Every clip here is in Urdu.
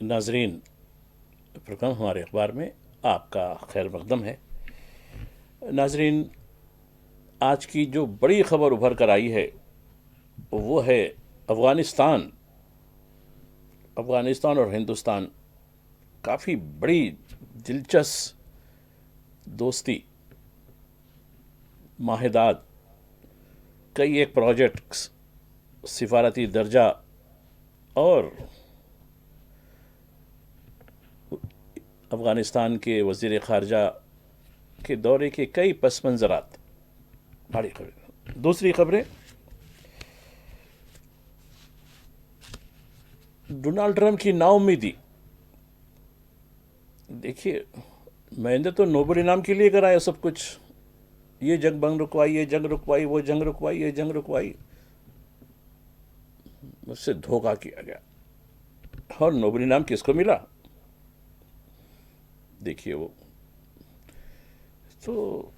ناظرین، پروگرام ہمارے اخبار میں آپ کا خیر مقدم ہے۔ ناظرین، آج کی جو بڑی خبر ابھر کر آئی ہے وہ ہے افغانستان افغانستان اور ہندوستان کافی بڑی دلچسپ دوستی، معاہدات، کئی ایک پروجیکٹس، سفارتی درجہ اور افغانستان کے وزیر خارجہ کے دورے کے کئی پس منظرات۔ بڑی خبر، دوسری خبریں، ڈونالڈ ٹرمپ کی نا امیدی۔ دیکھیے، میں نے تو نوبل انعام کے لیے کرایا سب کچھ، یہ جنگ بنگ رکوائی، یہ جنگ رکوائی، وہ جنگ رکوائی، یہ جنگ رکوائی، مجھ سے دھوکہ کیا گیا۔ اور نوبل انعام کس کو ملا؟ دیکھیے، وہ تو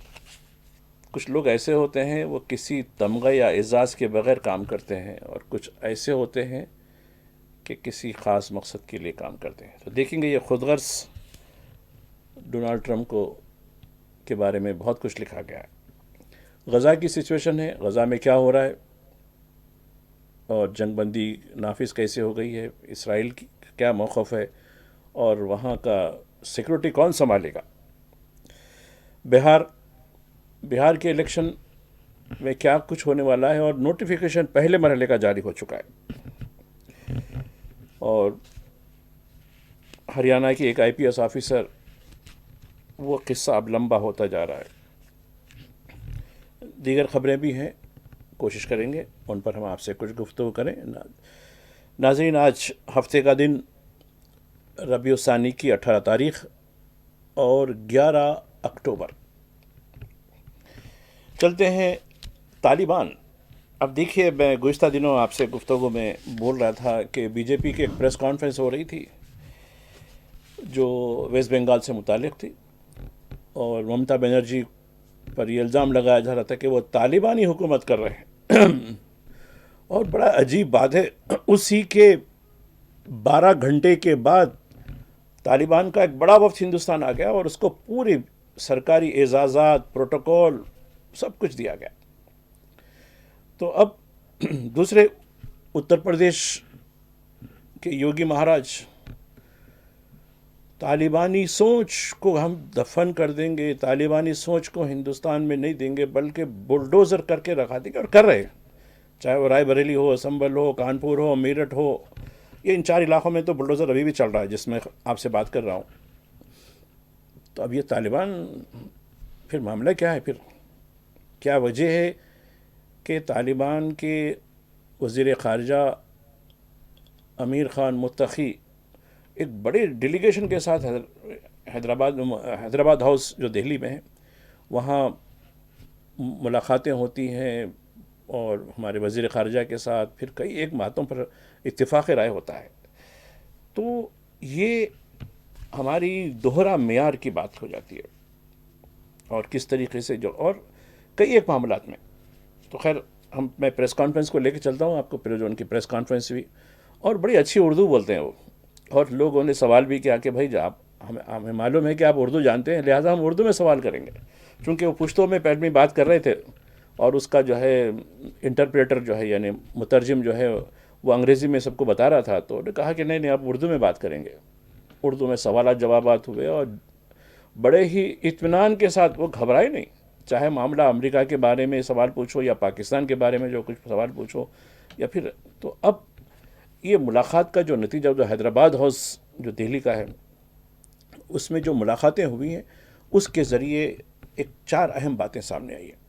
کچھ لوگ ایسے ہوتے ہیں وہ کسی تمغے یا اعزاز کے بغیر کام کرتے ہیں، اور کچھ ایسے ہوتے ہیں کہ کسی خاص مقصد کے لیے کام کرتے ہیں۔ تو دیکھیں گے، یہ خود غرض ڈونالڈ ٹرمپ کے بارے میں بہت کچھ لکھا گیا ہے۔ غزہ کی سچویشن ہے، غزہ میں کیا ہو رہا ہے اور جنگ بندی نافذ کیسے ہو گئی ہے، اسرائیل کی کیا موقف ہے، اور وہاں کا سیکورٹی کون سنبھالے گا۔ بہار کے الیکشن میں کیا کچھ ہونے والا ہے، اور نوٹیفیکیشن پہلے مرحلے کا جاری ہو چکا ہے، اور ہریانہ کی ایک IPS آفیسر، وہ قصہ اب لمبا ہوتا جا رہا ہے۔ دیگر خبریں بھی ہیں، کوشش کریں گے ان پر ہم آپ سے کچھ گفتگو کریں۔ ناظرین، آج ہفتے کا دن ربیع الثانی کی 18 تاریخ اور 11 اکتوبر۔ چلتے ہیں طالبان۔ اب دیکھیے، میں گزشتہ دنوں آپ سے گفتگو میں بول رہا تھا کہ BJP کی ایک پریس کانفرنس ہو رہی تھی جو ویسٹ بنگال سے متعلق تھی، اور ممتا بنرجی پر یہ الزام لگایا جا رہا تھا کہ وہ طالبانی حکومت کر رہے ہیں۔ اور بڑا عجیب بات ہے، اسی کے 12 گھنٹے کے بعد طالبان کا ایک بڑا وفد ہندوستان آ گیا، اور اس کو پوری سرکاری اعزازات، پروٹوکول، سب کچھ دیا گیا۔ تو اب دوسرے اتر پردیش کے یوگی مہاراج، طالبانی سوچ کو ہم دفن کر دیں گے، طالبانی سوچ کو ہندوستان میں نہیں دیں گے، بلکہ بلڈوزر کر کے رکھا دیں گے، اور کر رہے ہیں۔ چاہے وہ رائے بریلی ہو، سنبل ہو، کانپور ہو، میرٹھ ہو، یہ ان 4 علاقوں میں تو بلڈوزر ابھی بھی چل رہا ہے جس میں آپ سے بات کر رہا ہوں۔ تو اب یہ طالبان، پھر معاملہ کیا ہے؟ پھر کیا وجہ ہے کہ طالبان کے وزیر خارجہ امیر خان متقی ایک بڑے ڈیلیگیشن کے ساتھ حیدرآباد ہاؤس جو دہلی میں ہے، وہاں ملاقاتیں ہوتی ہیں، اور ہمارے وزیر خارجہ کے ساتھ پھر کئی ایک باتوں پر اتفاق رائے ہوتا ہے۔ تو یہ ہماری دوہرا معیار کی بات ہو جاتی ہے، اور کس طریقے سے اور کئی ایک معاملات میں۔ تو خیر، میں پریس کانفرنس کو لے کے چلتا ہوں آپ کو، پھر جو ان کی پریس کانفرنس ہوئی، اور بڑی اچھی اردو بولتے ہیں وہ، اور لوگوں نے سوال بھی کیا کہ بھائی آپ، ہمیں معلوم ہے کہ آپ اردو جانتے ہیں، لہٰذا ہم اردو میں سوال کریں گے، چونکہ وہ پشتو میں پہلے بات کر رہے تھے، اور اس کا جو ہے انٹرپریٹر جو ہے، یعنی مترجم جو ہے، وہ انگریزی میں سب کو بتا رہا تھا، تو انہوں نے کہا کہ نہیں آپ اردو میں بات کریں گے۔ اردو میں سوالات جوابات ہوئے، اور بڑے ہی اطمینان کے ساتھ، وہ گھبرائے نہیں، چاہے معاملہ امریکہ کے بارے میں سوال پوچھو، یا پاکستان کے بارے میں جو کچھ سوال پوچھو، یا پھر تو اب یہ ملاقات کا جو نتیجہ، جو حیدرآباد ہاؤس جو دہلی کا ہے، اس میں جو ملاقاتیں ہوئی ہیں، اس کے ذریعے ایک 4 اہم باتیں سامنے آئی ہیں۔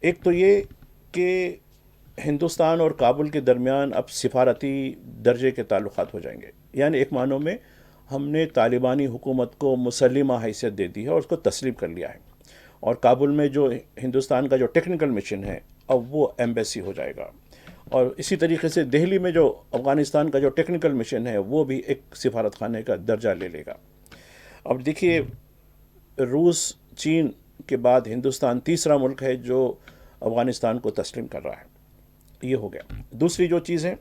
ایک تو یہ کہ ہندوستان اور کابل کے درمیان اب سفارتی درجے کے تعلقات ہو جائیں گے، یعنی ایک معنوں میں ہم نے طالبانی حکومت کو مسلمہ حیثیت دے دی ہے، اور اس کو تسلیم کر لیا ہے، اور کابل میں جو ہندوستان کا جو ٹیکنیکل مشن ہے، اب وہ ایمبیسی ہو جائے گا، اور اسی طریقے سے دہلی میں جو افغانستان کا جو ٹیکنیکل مشن ہے، وہ بھی ایک سفارت خانے کا درجہ لے لے گا۔ اب دیکھیے، روس، چین کے بعد ہندوستان تیسرا ملک ہے جو افغانستان کو تسلیم کر رہا ہے۔ یہ ہو گیا۔ دوسری جو چیز ہے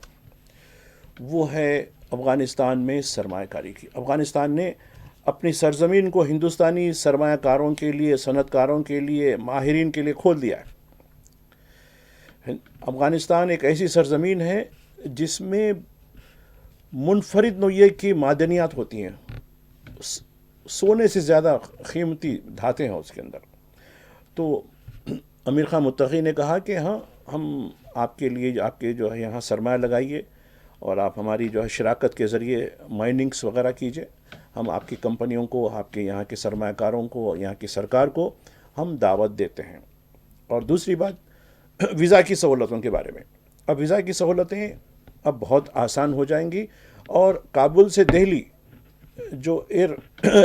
وہ ہے افغانستان میں سرمایہ کاری کی. افغانستان نے اپنی سرزمین کو ہندوستانی سرمایہ کاروں کے لیے، صنعت کاروں کے لیے، ماہرین کے لیے کھول دیا ہے. افغانستان ایک ایسی سرزمین ہے جس میں منفرد نوعیے کی معدنیات ہوتی ہیں، سونے سے زیادہ قیمتی دھاتیں ہیں اس کے اندر. تو امیر خان متقی نے کہا کہ ہاں، ہم آپ کے لیے، آپ کے جو ہے یہاں سرمایہ لگائیے اور آپ ہماری جو ہے شراکت کے ذریعے مائننگس وغیرہ کیجئے. ہم آپ کی کمپنیوں کو، آپ کے یہاں کے سرمایہ کاروں کو، یہاں کی سرکار کو ہم دعوت دیتے ہیں. اور دوسری بات ویزا کی سہولتوں کے بارے میں. اب ویزا کی سہولتیں اب بہت آسان ہو جائیں گی، اور کابل سے دہلی جو ایئر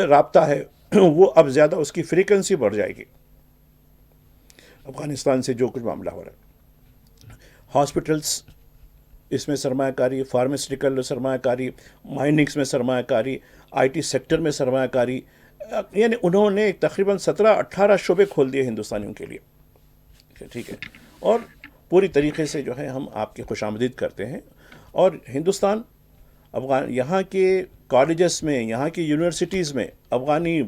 رابطہ ہے وہ اب زیادہ، اس کی فریکوینسی بڑھ جائے گی. افغانستان سے جو کچھ معاملہ ہو رہا ہے، ہاسپٹلس، اس میں سرمایہ کاری، فارماسیوٹیکل سرمایہ کاری، مائننگس میں سرمایہ کاری، آئی ٹی سیکٹر میں سرمایہ کاری، یعنی انہوں نے تقریباً 17-18 شعبے کھول دیے ہندوستانیوں کے لیے. ٹھیک ہے، اور پوری طریقے سے جو ہے ہم آپ کی خوش آمدید کرتے ہیں. اور ہندوستان یہاں کے کالجز میں، یہاں کی یونیورسٹیز میں افغانی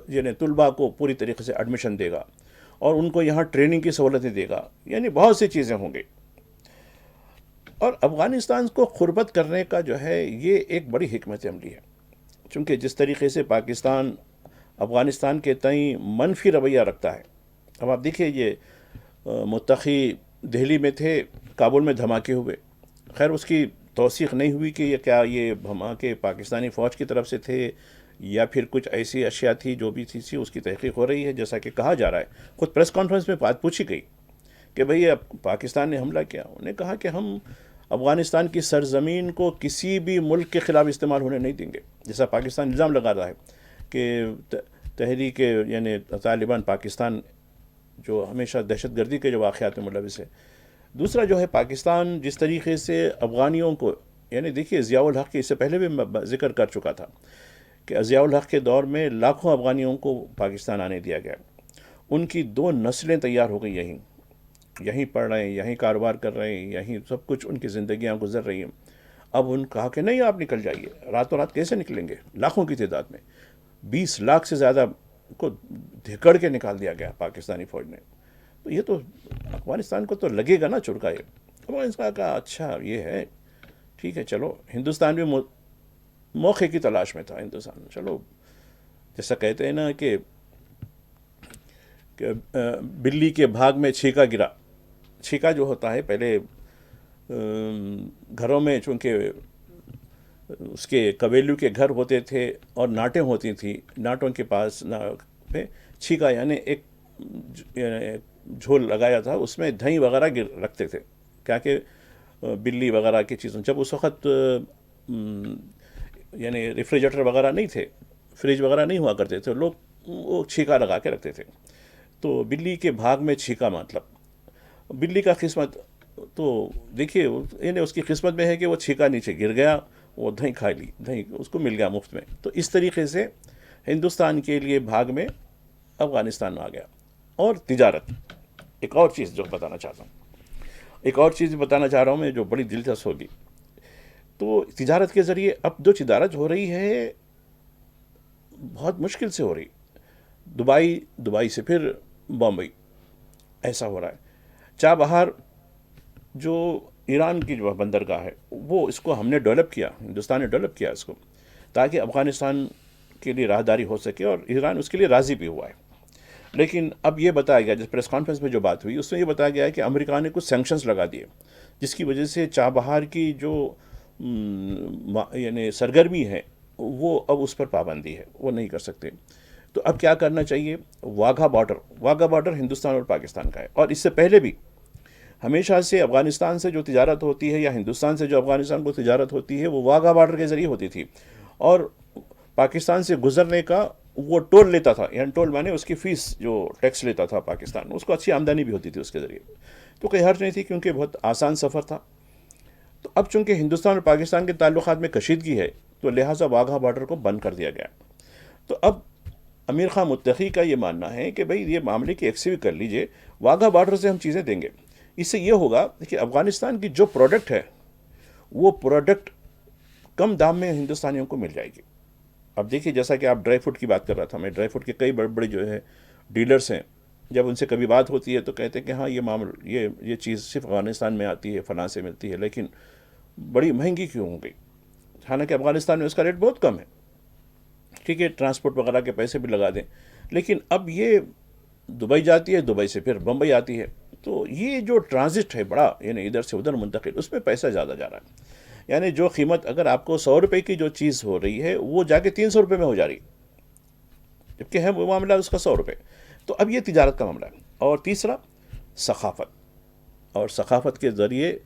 یعنی طلباء کو پوری طریقے سے ایڈمیشن دے گا، اور ان کو یہاں ٹریننگ کی سہولتیں دے گا. یعنی بہت سی چیزیں ہوں گی. اور افغانستان کو قربت کرنے کا جو ہے یہ ایک بڑی حکمت عملی ہے، چونکہ جس طریقے سے پاکستان افغانستان کے تئیں منفی رویہ رکھتا ہے. اب آپ دیکھیے، یہ متقی دہلی میں تھے، کابل میں دھماکے ہوئے. خیر اس کی توثیق نہیں ہوئی کہ یہ کیا یہ دھماکے پاکستانی فوج کی طرف سے تھے یا پھر کچھ ایسی اشیاء تھی جو بھی تھی. اس کی تحقیق ہو رہی ہے، جیسا کہ کہا جا رہا ہے. خود پریس کانفرنس میں بات پوچھی گئی کہ بھئی اب پاکستان نے حملہ کیا. انہوں نے کہا کہ ہم افغانستان کی سرزمین کو کسی بھی ملک کے خلاف استعمال ہونے نہیں دیں گے. جیسا پاکستان الزام لگا رہا ہے کہ تحریک یعنی طالبان پاکستان جو ہمیشہ دہشت گردی کے جو واقعات میں ملوث ہے. دوسرا جو ہے پاکستان جس طریقے سے افغانیوں کو، یعنی دیکھیے ضیاء الحق کی، اس سے پہلے بھی میں ذکر کر چکا تھا کہ ضیاء الحق کے دور میں لاکھوں افغانیوں کو پاکستان آنے دیا گیا. ان کی 2 نسلیں تیار ہو گئی، یہیں پڑھ رہے ہیں، یہیں کاروبار کر رہے ہیں، یہیں سب کچھ ان کی زندگیاں گزر رہی ہیں. اب ان کہا کہ نہیں، آپ نکل جائیے. راتوں رات کیسے نکلیں گے؟ لاکھوں کی تعداد میں 20 لاکھ سے زیادہ کو دھکڑ کے نکال دیا گیا پاکستانی فوج نے. تو یہ تو افغانستان کو تو لگے گا نا چرکا. یہ افغانستان کا اچھا یہ ہے، ٹھیک ہے، چلو. ہندوستان بھی موقع کی تلاش میں تھا. ہندوستان چلو، جیسا کہتے ہیں نا کہ بلی کے بھاگ میں چھینکا گرا. چھینکا جو ہوتا ہے، پہلے گھروں میں چونکہ اس کے قبیلوں کے گھر ہوتے تھے اور ناٹیں ہوتی تھیں، ناٹوں کے پاس پہ چھینکا یعنی ایک جھول لگایا تھا، اس میں دہی وغیرہ رکھتے تھے، کیا کہ بلی وغیرہ کی چیزوں. جب اس وقت یعنی ریفریجریٹر وغیرہ نہیں تھے، فریج وغیرہ نہیں ہوا کرتے تھے، لوگ وہ چھینکا لگا کے رکھتے تھے. تو بلی کے بھاگ میں چھینکا مطلب بلی کا قسمت. تو دیکھیے، یعنی اس کی قسمت میں ہے کہ وہ چھینکا نیچے گر گیا، وہ دہی کھا لی، دہی اس کو مل گیا مفت میں. تو اس طریقے سے ہندوستان کے لیے بھاگ میں افغانستان میں آ گیا. اور تجارت، ایک اور چیز جو بتانا چاہتا ہوں، ایک اور چیز بتانا چاہ رہا ہوں میں جو بڑی دلچسپ ہوگی. تو تجارت کے ذریعے اب جو تجارت ہو رہی ہے بہت مشکل سے ہو رہی. دبئی سے پھر بامبئی، ایسا ہو رہا ہے. چابہار جو ایران کی جو بندرگاہ ہے، وہ اس کو ہم نے ڈیولپ کیا، ہندوستان نے ڈیولپ کیا اس کو، تاکہ افغانستان کے لیے راہداری ہو سکے، اور ایران اس کے لیے راضی بھی ہوا ہے. لیکن اب یہ بتایا گیا، جس پریس کانفرنس میں جو بات ہوئی اس میں یہ بتایا گیا ہے کہ امریکہ نے کچھ سینکشنز لگا دیے، جس کی وجہ سے چابہار کی جو یعنی سرگرمی ہے وہ اب اس پر پابندی ہے، وہ نہیں کر سکتے. تو اب کیا کرنا چاہیے؟ واگھا بارڈر ہندوستان اور پاکستان کا ہے. اور اس سے پہلے بھی ہمیشہ سے افغانستان سے جو تجارت ہوتی ہے یا ہندوستان سے جو افغانستان کو تجارت ہوتی ہے وہ واگھا بارڈر کے ذریعے ہوتی تھی. اور پاکستان سے گزرنے کا وہ ٹول لیتا تھا، یعنی ٹول مانے اس کی فیس جو ٹیکس لیتا تھا پاکستان، اس کو اچھی آمدنی بھی ہوتی تھی اس کے ذریعے. تو کوئی حرج نہیں تھی، کیونکہ بہت آسان سفر تھا. تو اب چونکہ ہندوستان اور پاکستان کے تعلقات میں کشیدگی ہے، تو لہٰذا واگھا بارڈر کو بند کر دیا گیا. تو اب امیر خان متقی کا یہ ماننا ہے کہ بھئی یہ معاملے کی ایکسیوی کر لیجئے، واگھا بارڈر سے ہم چیزیں دیں گے. اس سے یہ ہوگا کہ افغانستان کی جو پروڈکٹ ہے وہ پروڈکٹ کم دام میں ہندوستانیوں کو مل جائے گی. اب دیکھیے جیسا کہ آپ ڈرائی فروٹ کی بات کر رہا تھا، میں ڈرائی فروٹ کے کئی بڑے بڑے جو ہے ڈیلرس ہیں، جب ان سے کبھی بات ہوتی ہے تو کہتے ہیں کہ ہاں یہ چیز صرف افغانستان میں آتی ہے، فلاں سے ملتی ہے، لیکن بڑی مہنگی کیوں ہو گئی؟ حالانکہ افغانستان میں اس کا ریٹ بہت کم ہے. ٹھیک ہے، ٹرانسپورٹ وغیرہ کے پیسے بھی لگا دیں، لیکن اب یہ دبئی جاتی ہے، دبئی سے پھر بمبئی آتی ہے. تو یہ جو ٹرانزٹ ہے بڑا، یعنی ادھر سے ادھر منتقل، اس میں پیسہ زیادہ جا رہا ہے. یعنی جو قیمت اگر آپ کو 100 روپے کی جو چیز ہو رہی ہے وہ جا کے 300 روپے میں ہو جا رہی ہے، جبکہ ہے وہ معاملہ اس کا 100 روپے. تو اب یہ تجارت کا معاملہ ہے. اور تیسرا ثقافت، اور ثقافت کے ذریعے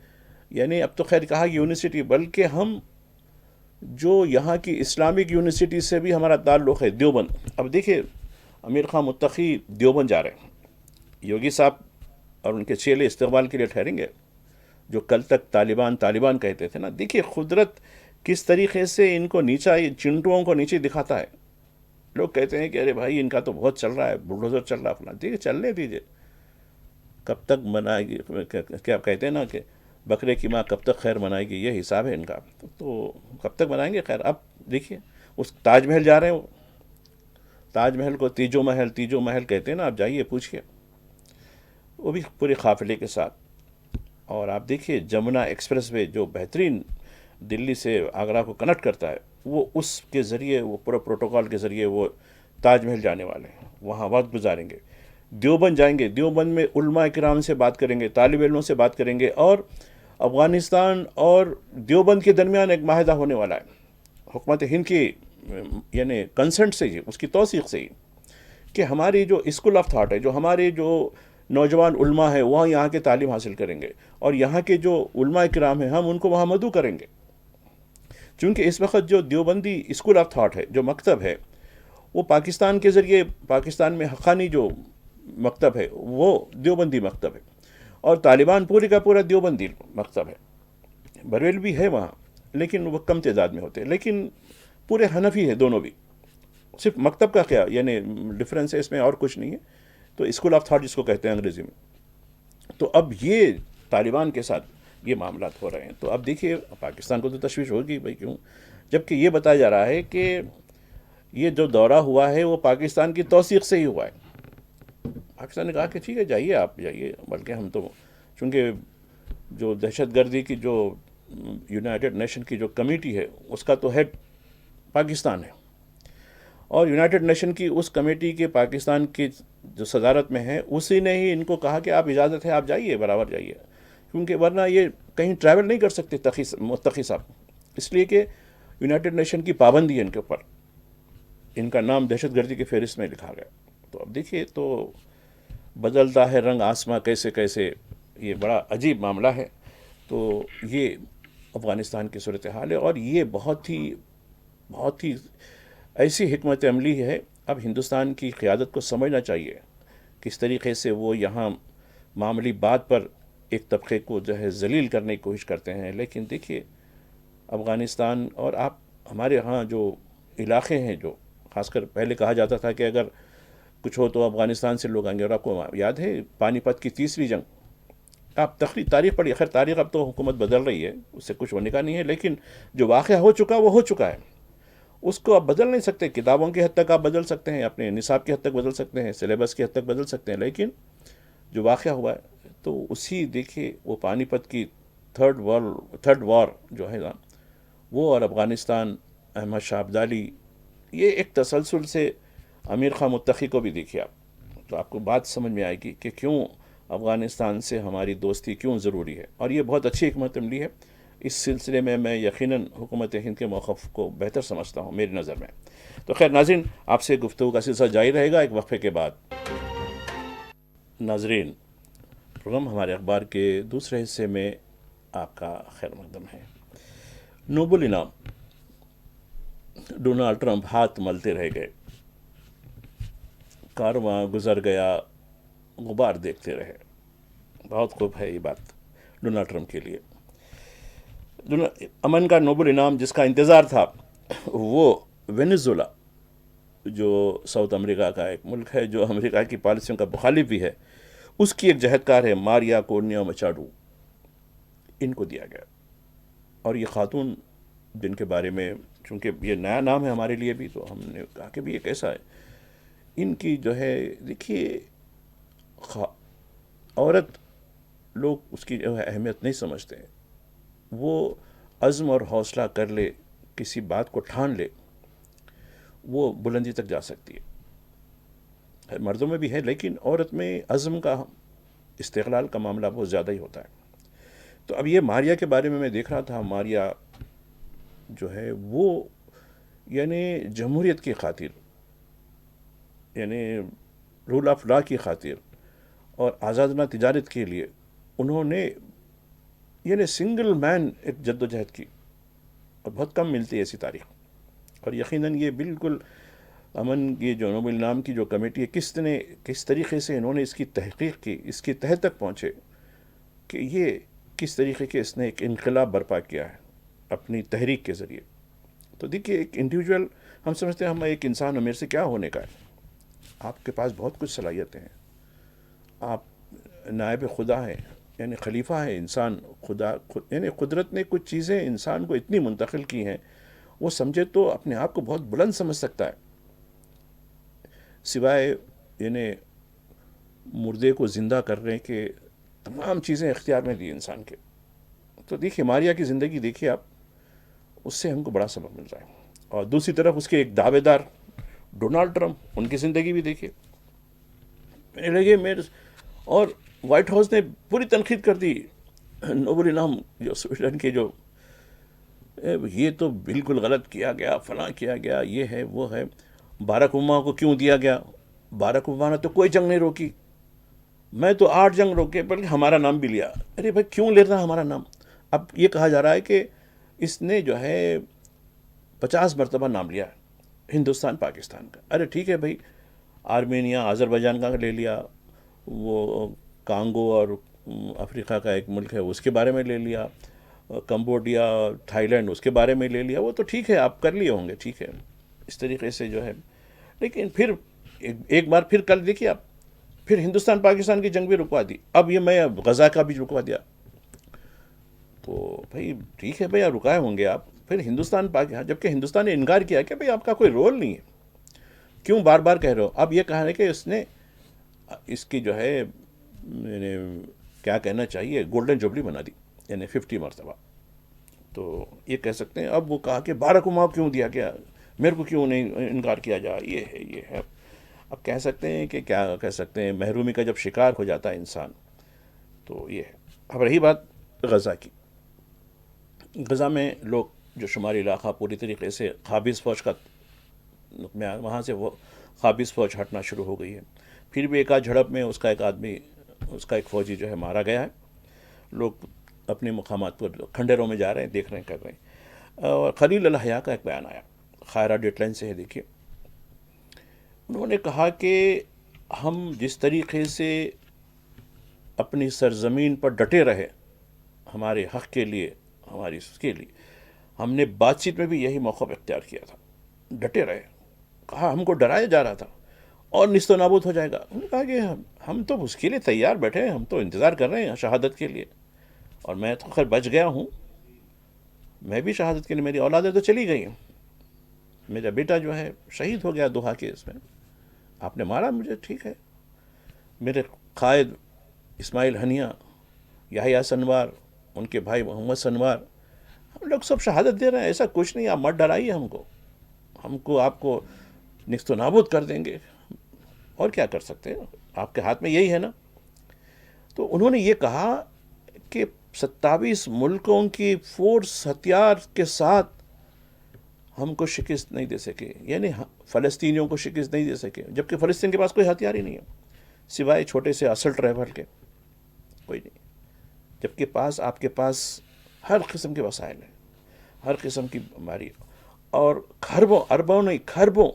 یعنی اب تو خیر کہا یونیورسٹی، بلکہ ہم جو یہاں کی اسلامک یونیورسٹی سے بھی ہمارا تعلق ہے، دیوبند. اب دیکھیے امیر خان متقی دیوبند جا رہے ہیں، یوگی صاحب اور ان کے چیلے استقبال کے لیے ٹھہریں گے. جو کل تک طالبان کہتے تھے نا، دیکھیے قدرت کس طریقے سے ان کو نیچا، چنٹوؤں کو نیچے دکھاتا ہے. لوگ کہتے ہیں کہ ارے بھائی ان کا تو بہت چل رہا ہے، بلڈوزر چل رہا ہے فلاں. دیکھیے چلنے دیجیے، کب تک منائے گی؟ کیا کہتے ہیں نا کہ بکرے کی ماں کب تک خیر منائے گی، یہ حساب ہے ان کا. تو کب تک منائیں گے خیر؟ اب دیکھیے اس تاج محل جا رہے ہیں، وہ تاج محل کو تیجو محل کہتے ہیں نا، آپ جائیے پوچھئے، وہ بھی پورے قافلے کے ساتھ. اور آپ دیکھیے جمنا ایکسپریس وے جو بہترین دلی سے آگرہ کو کنیکٹ کرتا ہے، وہ اس کے ذریعے، وہ پورا پروٹوکول کے ذریعے وہ تاج محل جانے والے ہیں، وہاں وقت گزاریں گے. دیوبند جائیں گے، دیوبند میں علماء کرام سے بات کریں گے، طالب علموں سے بات کریں گے. اور افغانستان اور دیوبند کے درمیان ایک معاہدہ ہونے والا ہے، حکومت ہند کی یعنی کنسنٹ سے ہی، اس کی توثیق سے ہی، کہ ہماری جو اسکول آف تھاٹ ہے، جو ہمارے جو نوجوان علماء ہیں وہاں یہاں کے تعلیم حاصل کریں گے، اور یہاں کے جو علماء کرام ہیں ہم ان کو وہاں مدعو کریں گے. چونکہ اس وقت جو دیوبندی اسکول آف تھاٹ ہے، جو مکتب ہے، وہ پاکستان کے ذریعے، پاکستان میں حقانی جو مکتب ہے وہ دیوبندی مکتب ہے، اور طالبان پورے کا پورا دیوبندی مکتب ہے. بریلوی ہے وہاں لیکن وہ کم تعداد میں ہوتے ہیں، لیکن پورے حنفی ہیں دونوں بھی. صرف مکتب کا کیا یعنی ڈفرینس ہے، اس میں اور کچھ نہیں ہے. تو اسکول آف تھاٹ جس کو کہتے ہیں انگریزی میں. تو اب یہ طالبان کے ساتھ یہ معاملات ہو رہے ہیں. تو اب دیکھیے پاکستان کو تو تشویش ہوگی بھائی، کیوں؟ جبکہ یہ بتایا جا رہا ہے کہ یہ جو دورہ ہوا ہے وہ پاکستان کی توثیق سے ہی ہوا ہے. پاکستان نے کہا کہ ٹھیک ہے جائیے، آپ جائیے، بلکہ ہم تو چونکہ جو دہشت گردی کی جو یونائٹڈ نیشن کی جو کمیٹی ہے اس کا تو ہیڈ پاکستان ہے، اور یونائٹڈ نیشن کی اس کمیٹی کے پاکستان کی جو صدارت میں ہے اسی نے ہی ان کو کہا کہ آپ اجازت ہے، آپ جائیے، برابر جائیے، کیونکہ ورنہ یہ کہیں ٹریول نہیں کر سکتے متقی صاحب، اس لیے کہ یونائٹڈ نیشن کی پابندی ہے ان کے اوپر، ان کا نام دہشت گردی کی فہرست میں لکھا گیا. تو اب دیکھیے تو بدلتا ہے رنگ آسماں کیسے کیسے، یہ بڑا عجیب معاملہ ہے. تو یہ افغانستان کی صورتحال ہے، اور یہ بہت ہی ایسی حکمت عملی ہے. اب ہندوستان کی قیادت کو سمجھنا چاہیے کس طریقے سے وہ یہاں معمولی بات پر ایک طبقے کو جو ہے ذلیل کرنے کی کوشش کرتے ہیں. لیکن دیکھیے افغانستان اور آپ ہمارے ہاں جو علاقے ہیں، جو خاص کر پہلے کہا جاتا تھا کہ اگر کچھ ہو تو افغانستان سے لوگ آئیں گے، اور آپ کو یاد ہے پانی پت کی تیسری جنگ، آپ تاریخ پڑھیے. خیر تاریخ اب تو حکومت بدل رہی ہے، اس سے کچھ ہونے کا نہیں ہے، لیکن جو واقعہ ہو چکا وہ ہو چکا ہے، اس کو آپ بدل نہیں سکتے. کتابوں کی حد تک آپ بدل سکتے ہیں، اپنے نصاب کی حد تک بدل سکتے ہیں، سلیبس کی حد تک بدل سکتے ہیں، لیکن جو واقعہ ہوا ہے تو اسی دیکھیے وہ پانی پت کی تھرڈ وار جو ہے نا وہ، اور افغانستان، احمد شاہ ابدالی، یہ ایک تسلسل سے امیر خان متقی کو بھی دیکھیے آپ، تو آپ کو بات سمجھ میں آئے گی کہ کیوں افغانستان سے ہماری دوستی کیوں ضروری ہے. اور یہ بہت اچھی حکمت عملی ہے. اس سلسلے میں یقیناً حکومت ہند کے موقف کو بہتر سمجھتا ہوں میری نظر میں. تو خیر ناظرین، آپ سے گفتگو کا سلسلہ جاری رہے گا ایک وقفے کے بعد. ناظرین، پروگرام ہمارے اخبار کے دوسرے حصے میں آپ کا خیر مقدم ہے. نوبل انعام، ڈونلڈ ٹرمپ ہاتھ ملتے رہ گئے، کارواں گزر گیا، غبار دیکھتے رہے. بہت خوب ہے یہ بات ڈونلڈ ٹرمپ کے لیے. امن کا نوبل انعام جس کا انتظار تھا، وہ وینزویلا جو ساؤتھ امریکہ کا ایک ملک ہے جو امریکہ کی پالیسیوں کا مخالف بھی ہے، اس کی ایک جہدکار ہے ماریا کورنیا مچاڈو، ان کو دیا گیا. اور یہ خاتون جن کے بارے میں چونکہ یہ نیا نام ہے ہمارے لیے بھی، تو ہم نے کہا کہ بھی یہ کیسا ہے. ان کی جو ہے دیکھیے عورت، لوگ اس کی جو ہے اہمیت نہیں سمجھتے ہیں. وہ عزم اور حوصلہ کر لے، کسی بات کو ٹھان لے، وہ بلندی تک جا سکتی ہے. مردوں میں بھی ہے لیکن عورت میں عزم کا، استقلال کا معاملہ بہت زیادہ ہی ہوتا ہے. تو اب یہ ماریہ کے بارے میں دیکھ رہا تھا. ماریہ جو ہے وہ یعنی جمہوریت کی خاطر، یعنی رول آف لا کی خاطر اور آزادانہ تجارت کے لیے انہوں نے یعنی سنگل مین ایک جد و جہد کی، اور بہت کم ملتی ہے ایسی تاریخ. اور یقیناً یہ بالکل امن کی جو نوبل نام کی جو کمیٹی ہے، کس طریقے سے انہوں نے اس کی تحقیق کی، اس کی تہ تک پہنچے کہ یہ کس طریقے کے اس نے ایک انقلاب برپا کیا ہے اپنی تحریک کے ذریعے. تو دیکھیے ایک انڈیویجول، ہم سمجھتے ہیں ہم ایک انسان ہوں، میرے سے کیا ہونے کا ہے. آپ کے پاس بہت کچھ صلاحیتیں ہیں، آپ نائب خدا ہیں، یعنی خلیفہ ہے انسان. یعنی قدرت نے کچھ چیزیں انسان کو اتنی منتقل کی ہیں، وہ سمجھے تو اپنے آپ کو بہت بلند سمجھ سکتا ہے، سوائے یعنی مردے کو زندہ کرنے کے تمام چیزیں اختیار میں دی انسان کے. تو دیکھیے ماریہ کی زندگی دیکھیے آپ، اس سے ہم کو بڑا سبق مل رہا ہے. اور دوسری طرف اس کے ایک دعوے دار ڈونالڈ ٹرمپ، ان کی زندگی بھی دیکھیے. لگے میرے، اور وائٹ ہاؤس نے پوری تنقید کر دی نوبل انعام جو سویڈن کے، جو یہ تو بالکل غلط کیا گیا، فلاں کیا گیا، یہ ہے وہ ہے. باراک اوباما کو کیوں دیا گیا؟ باراک اوباما نے تو کوئی جنگ نہیں روکی، میں تو 8 جنگ روکے، بلکہ ہمارا نام بھی لیا. ارے بھائی کیوں لے رہا ہمارا نام؟ اب یہ کہا جا رہا ہے کہ اس نے جو ہے 50 مرتبہ نام لیا ہندوستان پاکستان کا. ارے ٹھیک ہے بھائی، آرمینیا آذربائیجان کا لے لیا، وہ کانگو اور افریقہ کا ایک ملک ہے اس کے بارے میں لے لیا، کمبوڈیا تھائی لینڈ اس کے بارے میں لے لیا. وہ تو ٹھیک ہے آپ کر لیے ہوں گے، ٹھیک ہے اس طریقے سے جو ہے. لیکن پھر ایک بار پھر کل دیکھیے آپ، پھر ہندوستان پاکستان کی جنگ بھی رکوا دی. اب یہ میں غزہ کا بھی رکوا دیا. تو بھائی ٹھیک ہے بھائی رکائے ہوں گے آپ، پھر ہندوستان پاکستان، جبکہ ہندوستان نے انکار کیا کہ بھائی آپ کا کوئی رول نہیں ہے، کیوں بار بار کہہ رہے ہو. اب یہ کہا ہے کہ اس نے اس کی جو ہے یعنی کیا کہنا چاہیے، گولڈن جوبلی بنا دی، یعنی 50 مرتبہ. تو یہ کہہ سکتے ہیں. اب وہ کہا کہ باراک اوباما کیوں دیا گیا، میرے کو کیوں نہیں انکار کیا جا، یہ ہے. اب کہہ سکتے ہیں کہ کیا کہہ سکتے ہیں، محرومی کا جب شکار ہو جاتا ہے انسان تو یہ ہے. اب رہی بات غزہ کی، غزہ میں لوگ جو شمالی علاقہ پوری طریقے سے قابض فوج کا، وہاں سے وہ قابض فوج ہٹنا شروع ہو گئی ہے. پھر بھی ایک آدھ جھڑپ میں اس کا ایک آدمی، اس کا ایک فوجی جو ہے مارا گیا ہے. لوگ اپنے مقامات پر کھنڈیروں میں جا رہے ہیں، دیکھ رہے ہیں، کر رہے ہیں. اور خلیل الحیہ کا ایک بیان آیا، خائرہ ڈیٹ لائن سے ہے، دیکھیے. انہوں نے کہا کہ ہم جس طریقے سے اپنی سرزمین پر ڈٹے رہے ہمارے حق کے لیے، ہماری اس کے لیے، ہم نے بات چیت میں بھی یہی موقف اختیار کیا تھا، ڈٹے رہے. کہا ہم کو ڈرایا جا رہا تھا اور نیست و نابود ہو جائے گا. انہوں نے کہا کہ ہم تو اس کے لیے تیار بیٹھے ہیں، ہم تو انتظار کر رہے ہیں شہادت کے لیے. اور میں تو خیر بچ گیا ہوں، میں بھی شہادت کے لیے، میری اولادیں تو چلی گئی ہیں، میرا بیٹا جو ہے شہید ہو گیا دوحہ کیس میں، آپ نے مارا مجھے، ٹھیک ہے. میرے قائد اسماعیل ہنیہ، یحییٰ سنوار، ان کے بھائی محمد سنوار، ہم لوگ سب شہادت دے رہے ہیں. ایسا کچھ نہیں، آپ مت ڈرائیے ہم کو آپ کو نیست و نابود کر دیں گے. اور کیا کر سکتے ہیں، آپ کے ہاتھ میں یہی ہے نا. تو انہوں نے یہ کہا کہ 27 ملکوں کی فورس ہتھیار کے ساتھ ہم کو شکست نہیں دے سکے، یعنی فلسطینیوں کو شکست نہیں دے سکے، جبکہ فلسطین کے پاس کوئی ہتھیار ہی نہیں ہے سوائے چھوٹے سے اسلٹ رائفل کے، کوئی نہیں. جبکہ آپ کے پاس ہر قسم کے وسائل ہیں، ہر قسم کی بیماری، اور خربوں اربوں نہیں خربوں،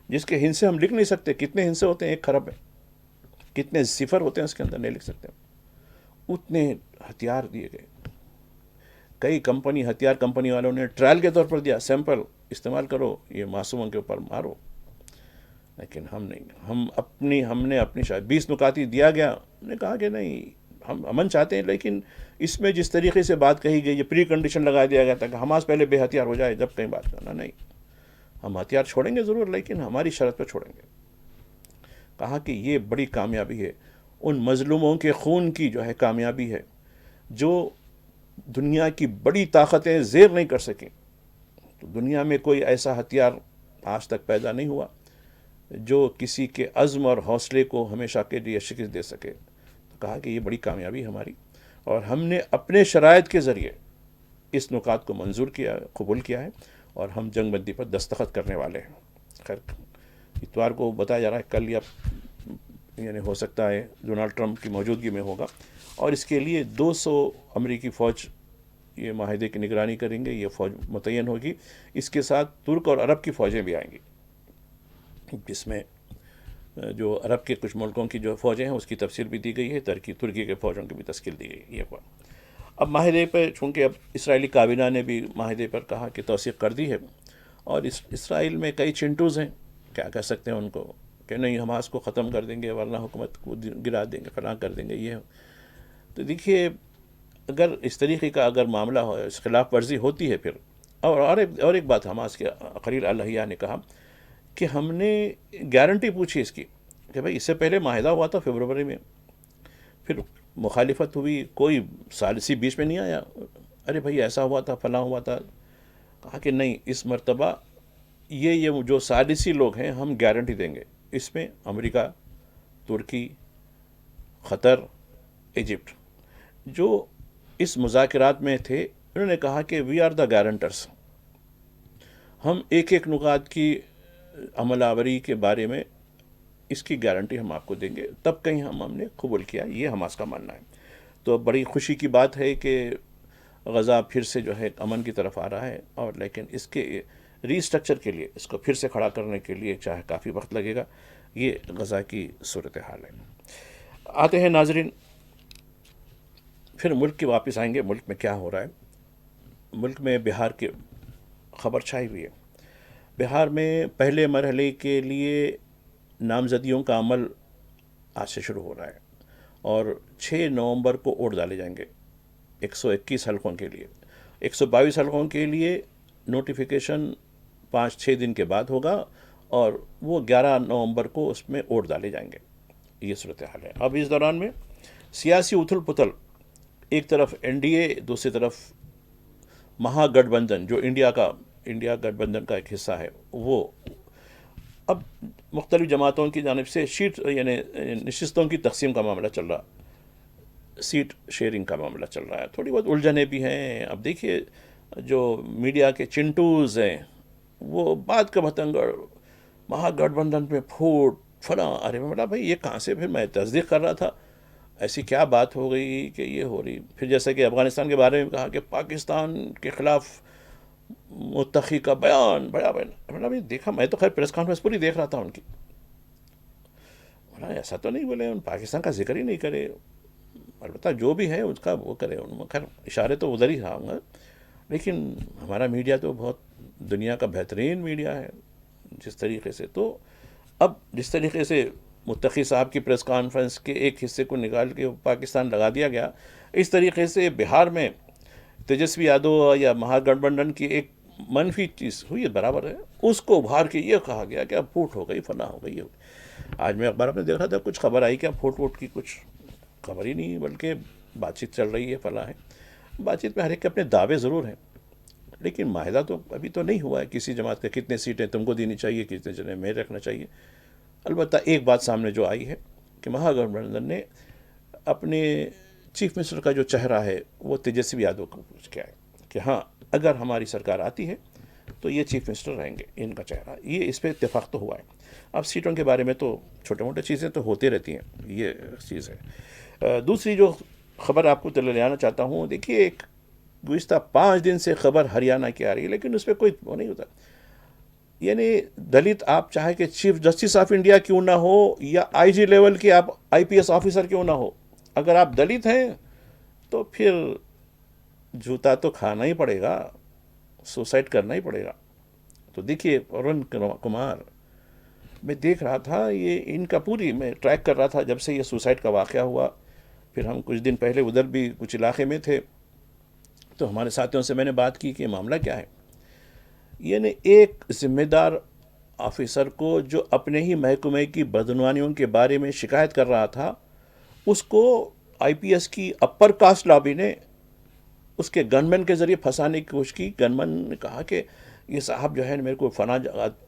جس کے ہندسے ہم لکھ نہیں سکتے. کتنے ہندسے ہوتے ہیں ایک خرب میں، کتنے صفر ہوتے ہیں اس کے اندر، نہیں لکھ سکتے. اتنے ہتھیار دیے گئے. کئی ہتھیار کمپنی والوں نے ٹرائل کے طور پر دیا، سیمپل استعمال کرو، یہ معصوموں کے اوپر مارو. لیکن ہم نہیں، ہم نے اپنی شاید 20 نکاتی دیا گیا. نے کہا کہ نہیں، ہم امن چاہتے ہیں، لیکن اس میں جس طریقے سے بات کہی گئی، یہ پری کنڈیشن لگا دیا گیا تھا کہ حماس پہلے بے ہتھیار ہو جائے جب کہیں بات کرنا. نہیں، ہم ہتھیار چھوڑیں گے ضرور، لیکن ہماری شرط پہ چھوڑیں گے. کہا کہ یہ بڑی کامیابی ہے، ان مظلوموں کے خون کی جو ہے کامیابی ہے جو دنیا کی بڑی طاقتیں زیر نہیں کر سکیں. تو دنیا میں کوئی ایسا ہتھیار آج تک پیدا نہیں ہوا جو کسی کے عزم اور حوصلے کو ہمیشہ کے لیے شکست دے سکے. تو کہا کہ یہ بڑی کامیابی ہماری، اور ہم نے اپنے شرائط کے ذریعے اس نکات کو منظور کیا، قبول کیا ہے، اور ہم جنگ بندی پر دستخط کرنے والے ہیں. خیر، اتوار کو بتایا جا رہا ہے کل یا یعنی ہو سکتا ہے ڈونلڈ ٹرمپ کی موجودگی میں ہوگا، اور اس کے لیے 200 امریکی فوج یہ معاہدے کی نگرانی کریں گے. یہ فوج متعین ہوگی، اس کے ساتھ ترک اور عرب کی فوجیں بھی آئیں گی، جس میں جو عرب کے کچھ ملکوں کی جو فوجیں ہیں اس کی تفصیل بھی دی گئی ہے، ترکی کے فوجوں کی بھی تشکیل دی گئی ہے. یہ ہوا. اب معاہدے پہ چونکہ اب اسرائیلی کابینہ نے بھی معاہدے پر کہا کہ توثیق کر دی ہے، اور اسرائیل میں کئی چنٹوز ہیں، کیا کہہ سکتے ہیں ان کو، کہ نہیں حماس کو ختم کر دیں گے ورنہ حکومت کو گرا دیں گے، فلاں کر دیں گے. یہ تو دیکھیے، اگر اس طریقے کا اگر معاملہ ہو، اس خلاف ورزی ہوتی ہے پھر، اور ایک بات حماس کے خلیل الحیہ نے کہا کہ ہم نے گارنٹی پوچھی اس کی کہ بھائی اس سے پہلے معاہدہ ہوا تھا فروری میں، پھر مخالفت ہوئی، کوئی ثالثی بیچ میں نہیں آیا، ارے بھائی ایسا ہوا تھا، فلاں ہوا تھا. کہا کہ نہیں، اس مرتبہ یہ جو ثالثی لوگ ہیں ہم گارنٹی دیں گے، اس میں امریکہ، ترکی، قطر، ایجپٹ جو اس مذاکرات میں تھے، انہوں نے کہا کہ وی آر دا گارنٹرس، ہم ایک ایک نکات کی عمل آوری کے بارے میں اس کی گارنٹی ہم آپ کو دیں گے. تب کہیں ہم نے قبول کیا. یہ حماس کا ماننا ہے. تو بڑی خوشی کی بات ہے کہ غزہ پھر سے جو ہے امن کی طرف آ رہا ہے، اور لیکن اس کے ری اسٹرکچر کے لیے، اس کو پھر سے کھڑا کرنے کے لیے چاہے کافی وقت لگے گا. یہ غزہ کی صورتحال ہے. آتے ہیں ناظرین، پھر ملک کے واپس آئیں گے. ملک میں کیا ہو رہا ہے؟ ملک میں بہار کی خبر چھائی ہوئی ہے. بہار میں پہلے مرحلے کے لیے نامزدیوں کا عمل آج سے شروع ہو رہا ہے، اور 6 نومبر کو ووٹ ڈالے جائیں گے 121 حلقوں کے لیے. 122 حلقوں کے لیے نوٹیفیکیشن 5-6 دن کے بعد ہوگا، اور وہ 11 نومبر کو اس میں ووٹ ڈالے جائیں گے. یہ صورتحال ہے. اب اس دوران میں سیاسی اتھل پتھل، ایک طرف این ڈی اے، دوسری طرف مہا گٹھ بندھن جو انڈیا گٹھ بندھن کا ایک حصہ ہے، وہ اب مختلف جماعتوں کی جانب سے یعنی نشستوں کی تقسیم کا معاملہ چل رہا، سیٹ شیئرنگ کا معاملہ چل رہا ہے. تھوڑی بہت الجھنیں بھی ہیں. اب دیکھیے، جو میڈیا کے چنٹوز ہیں وہ بات کا بتنگڑ، مہا گٹھ بندھن پہ پھوٹ فلاں، ارے بڑا بھائی یہ کہاں سے؟ پھر میں تصدیق کر رہا تھا ایسی کیا بات ہو گئی کہ یہ ہو رہی. پھر جیسے کہ افغانستان کے بارے میں کہا کہ پاکستان کے خلاف متقی کا بیان، بڑا بھائی دیکھا، میں تو خیر پریس کانفرنس پوری دیکھ رہا تھا ان کی، ایسا تو نہیں بولے، ان پاکستان کا ذکر ہی نہیں کرے. البتہ جو بھی ہے اس کا وہ کرے، خیر اشارے تو ادھر ہی ہوں گا. لیکن ہمارا میڈیا تو بہت دنیا کا بہترین میڈیا ہے جس طریقے سے. تو اب جس طریقے سے متقی صاحب کی پریس کانفرنس کے ایک حصے کو نکال کے پاکستان لگا دیا گیا، اس طریقے سے بہار میں تیجسوی یادو یا مہا گٹھ بندھن کی ایک منفی چیز ہوئی ہے برابر ہے، اس کو ابھار کے یہ کہا گیا کہ اب پھوٹ ہو گئی، فلاں ہو گئی. آج میں اخبار میں دیکھ رہا تھا، کچھ خبر آئی کیا پھوٹ ووٹ کی؟ کچھ خبر ہی نہیں، بلکہ بات چیت چل رہی ہے، فلاں ہے. بات چیت میں ہر ایک کے اپنے دعوے ضرور ہیں، لیکن معاہدہ تو ابھی تو نہیں ہوا ہے کسی جماعت کے کتنے سیٹیں تم کو دینی چاہیے، کتنے جنے میں رکھنا چاہیے. البتہ ایک بات سامنے جو آئی ہے کہ مہا گٹھ بندھن نے اپنے چیف منسٹر کا جو چہرہ ہے وہ تیجسوی یادو کو پوچھ کے آئے کہ ہاں اگر ہماری سرکار آتی ہے تو یہ چیف منسٹر رہیں گے، ان کا چہرہ. یہ اس پہ اتفاق تو ہوا ہے. اب سیٹوں کے بارے میں تو چھوٹے موٹے چیزیں تو ہوتی رہتی ہیں، یہ چیز ہے. دوسری جو خبر آپ کو لے آنا چاہتا ہوں، دیکھیے ایک گزشتہ 5 دن سے خبر ہریانہ کی آ رہی ہے، لیکن اس پہ کوئی وہ نہیں ہوتا. یعنی دلت آپ چاہے کہ چیف جسٹس آف انڈیا کیوں نہ ہو، یا آئی جی لیول کے آپ آئی پی ایس آفیسر کیوں نہ ہو، اگر آپ دلت ہیں تو پھر جوتا تو کھانا ہی پڑے گا، سوسائڈ کرنا ہی پڑے گا. تو دیکھیے ارون کمار، میں دیکھ رہا تھا، یہ ان کا پوری میں ٹریک کر رہا تھا جب سے یہ سوسائڈ کا واقعہ ہوا. پھر ہم کچھ دن پہلے ادھر بھی کچھ علاقے میں تھے، تو ہمارے ساتھیوں سے میں نے بات کی کہ معاملہ کیا ہے. یعنی ایک ذمہ دار آفیسر کو جو اپنے ہی محکمے کی بدعنوانیوں کے بارے میں شکایت کر رہا تھا، اس کو آئی پی ایس کی اپر کاسٹ لابی نے اس کے گن مین کے ذریعے پھنسانے کی کوشش کی. گن مین نے کہا کہ یہ صاحب جو ہے میرے کو فلاں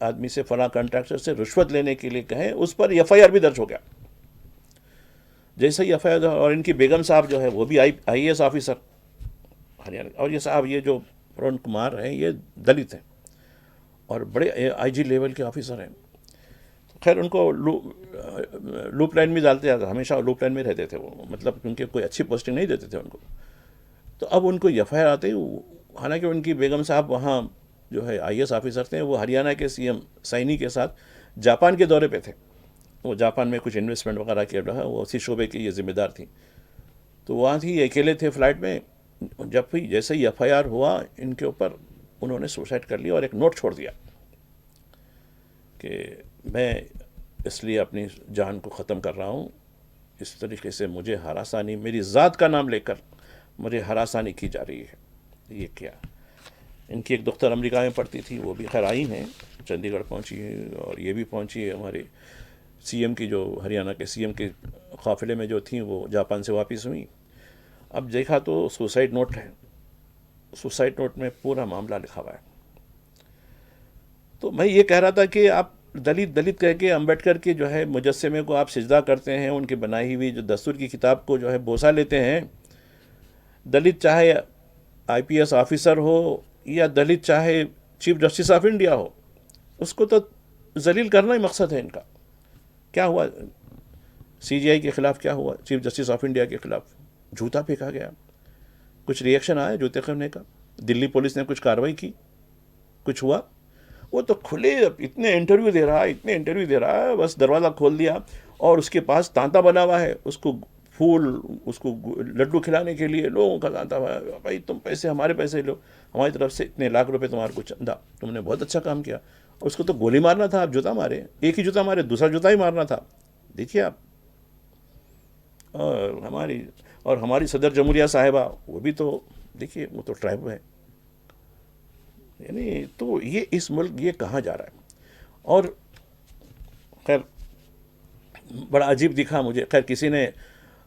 آدمی سے، فلاں کنٹریکٹر سے رشوت لینے کے لیے کہیں. اس پر ایف آئی آر بھی درج ہو گیا. جیسے ہی ایف آئی آر، اور ان کی بیگم صاحب جو ہے وہ بھی آئی اے ایس آفیسر ہریانہ، اور یہ صاحب یہ جو پرون کمار ہیں یہ دلت ہیں اور بڑے آئی جی لیول کے آفیسر ہیں. خیر ان کو لوپ لائن میں ڈالتے جاتے، ہمیشہ لوپ لائن میں رہتے تھے وہ، مطلب کیونکہ کوئی اچھی پوسٹنگ نہیں دیتے تھے ان کو. تو اب ان کو ایف آئی آر آتے ہی، حالانکہ ان کی بیگم صاحب وہاں جو ہے آئی ایس آفیسر تھے، وہ ہریانہ کے سی ایم سائنی کے ساتھ جاپان کے دورے پہ تھے. وہ جاپان میں کچھ انویسٹمنٹ وغیرہ کیا رہا، وہ اسی شعبے کی یہ ذمہ دار تھی. تو وہاں تھی، اکیلے تھے فلائٹ میں. جب بھی جیسے ہی ایف آئی آر ہوا ان کے اوپر، انہوں نے سوسائڈ کر لیا اور ایک نوٹ چھوڑ دیا کہ میں اس لیے اپنی جان کو ختم کر رہا ہوں. اس طریقے سے مجھے ہراسانی، میری ذات کا نام لے کر مجھے ہراسانی کی جا رہی ہے. یہ کیا. ان کی ایک دختر امریکہ میں پڑھتی تھی، وہ بھی خیر آئی ہیں، چنڈی گڑھ پہنچی ہے، اور یہ بھی پہنچی ہے. ہمارے سی ایم کی، جو ہریانہ کے سی ایم کے قافلے میں جو تھیں، وہ جاپان سے واپس ہوئیں. اب دیکھا تو سوسائڈ نوٹ ہے، سوسائڈ نوٹ میں پورا معاملہ لکھا ہوا ہے. تو میں یہ کہہ رہا تھا کہ آپ دلت کہہ کے امبیڈکر کے جو ہے مجسمے کو آپ سجدہ کرتے ہیں، ان کی بنائی ہوئی جو دستور کی کتاب کو جو ہے بوسہ لیتے ہیں. دلت چاہے آئی پی ایس آفیسر ہو یا دلت چاہے چیف جسٹس آف انڈیا ہو، اس کو تو ذلیل کرنا ہی مقصد ہے ان کا. کیا ہوا سی جی آئی کے خلاف؟ کیا ہوا چیف جسٹس آف انڈیا کے خلاف؟ جوتا پھینکا گیا. کچھ ری ایکشن آیا جوتے کرنے کا؟ دلی پولیس نے کچھ کارروائی کی؟ کچھ ہوا؟ وہ تو کھلے اتنے انٹرویو دے رہا ہے، بس دروازہ کھول دیا اور اس کے پاس تانتا بنا ہوا ہے، اس کو پھول، اس کو لڈو کھلانے کے لیے لوگوں کا تانتا ہوا ہے. بھائی تم پیسے، ہمارے پیسے لو، ہماری طرف سے اتنے لاکھ روپے تمہارے کو چندہ، تم نے بہت اچھا کام کیا. اس کو تو گولی مارنا تھا، آپ جوتا مارے. ایک ہی جوتا مارے، دوسرا جوتا ہی مارنا تھا. دیکھیے آپ. اور ہماری صدر جمہوریہ صاحبہ، وہ بھی تو دیکھیے، وہ تو ٹرائب ہے. یعنی تو یہ اس ملک یہ کہاں جا رہا ہے. اور خیر بڑا عجیب دکھا مجھے. خیر کسی نے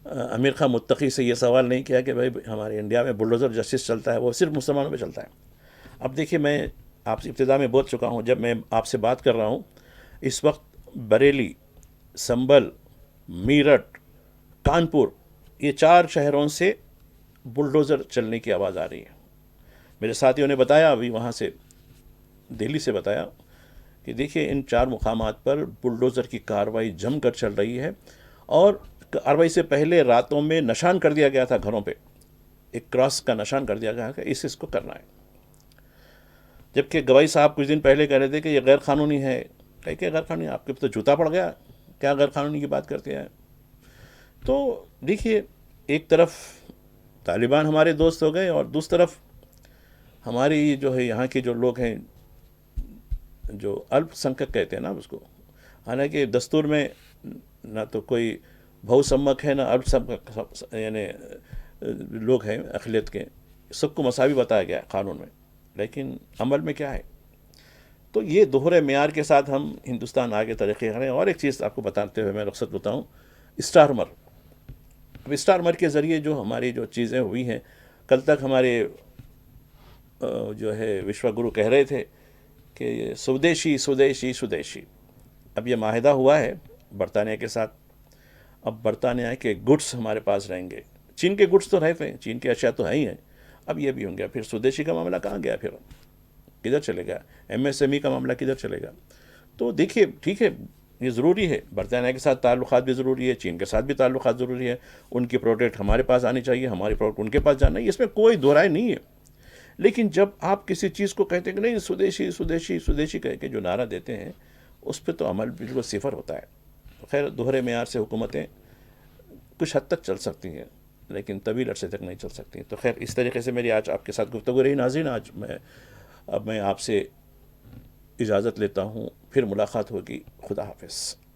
امیر خان متقی سے یہ سوال نہیں کیا کہ بھائی ہمارے انڈیا میں بلڈوزر جسٹس چلتا ہے، وہ صرف مسلمانوں پہ چلتا ہے. اب دیکھیے، میں آپ سے ابتدا میں بول چکا ہوں، جب میں آپ سے بات کر رہا ہوں اس وقت بریلی، سنبل، میرٹھ، کانپور، یہ 4 شہروں سے بلڈوزر چلنے کی آواز آ رہی ہے. میرے ساتھیوں نے بتایا، ابھی وہاں سے دہلی سے بتایا کہ دیکھیے ان 4 مقامات پر بلڈوزر کی کاروائی جم کر چل رہی ہے. اور کاروائی سے پہلے راتوں میں نشان کر دیا گیا تھا گھروں پہ، ایک کراس کا نشان کر دیا گیا کہ اس کو کرنا ہے. جبکہ گواہی صاحب کچھ دن پہلے کہہ رہے تھے کہ یہ غیر قانونی ہے. کہ غیر قانونی؟ آپ کے تو جوتا پڑ گیا، کیا غیر قانونی کی بات کرتے ہیں؟ تو دیکھیے، ایک طرف طالبان ہمارے دوست ہو گئے، اور دوسری طرف ہماری جو ہے یہاں کے جو لوگ ہیں، جو الپ سنکھیک کہتے ہیں نا اس کو، حالانکہ دستور میں نہ تو کوئی بہو سمک ہے، نہ الپ سنکھیک، یعنی لوگ ہیں اقلیت کے، سب کو مساوی بتایا گیا قانون میں، لیکن عمل میں کیا ہے؟ تو یہ دوہرے معیار کے ساتھ ہم ہندوستان آگے ترقی کریں. اور ایک چیز آپ کو بتاتے ہوئے میں رخصت بتاؤں، اسٹارمر. اب اسٹارمر کے ذریعے جو ہماری جو چیزیں ہوئی ہیں، کل تک ہمارے جو ہے وشوا گرو کہہ رہے تھے کہ سودیشی سودیشی سودیشی. اب یہ معاہدہ ہوا ہے برطانیہ کے ساتھ. اب برطانیہ کے گڈس ہمارے پاس رہیں گے. چین کے گڈس تو رہتے ہیں، چین کی اشیاء تو ہے ہی ہیں، اب یہ بھی ہوں گے. پھر سودیشی کا معاملہ کہاں گیا؟ پھر کدھر چلے گا؟ ایم ایس ایم ای کا معاملہ کدھر چلے گا؟ تو دیکھیے، ٹھیک ہے، یہ ضروری ہے، برطانیہ کے ساتھ تعلقات بھی ضروری ہے، چین کے ساتھ بھی تعلقات ضروری ہے. ان کی پروڈکٹ ہمارے پاس آنی چاہیے، ہماری پروڈکٹ ان کے پاس جانا ہے، اس میں کوئی دو رائے نہیں ہے. لیکن جب آپ کسی چیز کو کہتے ہیں کہ نہیں سودیشی سودیشی سودیشی کہہ کے جو نعرہ دیتے ہیں، اس پہ تو عمل بالکل صفر ہوتا ہے. خیر دوہرے معیار سے حکومتیں کچھ حد تک چل سکتی ہیں، لیکن طویل عرصے تک نہیں چل سکتی. تو خیر اس طریقے سے میری آج آپ کے ساتھ گفتگو رہی. ناظرین، اب میں آپ سے اجازت لیتا ہوں، پھر ملاقات ہوگی. خدا حافظ.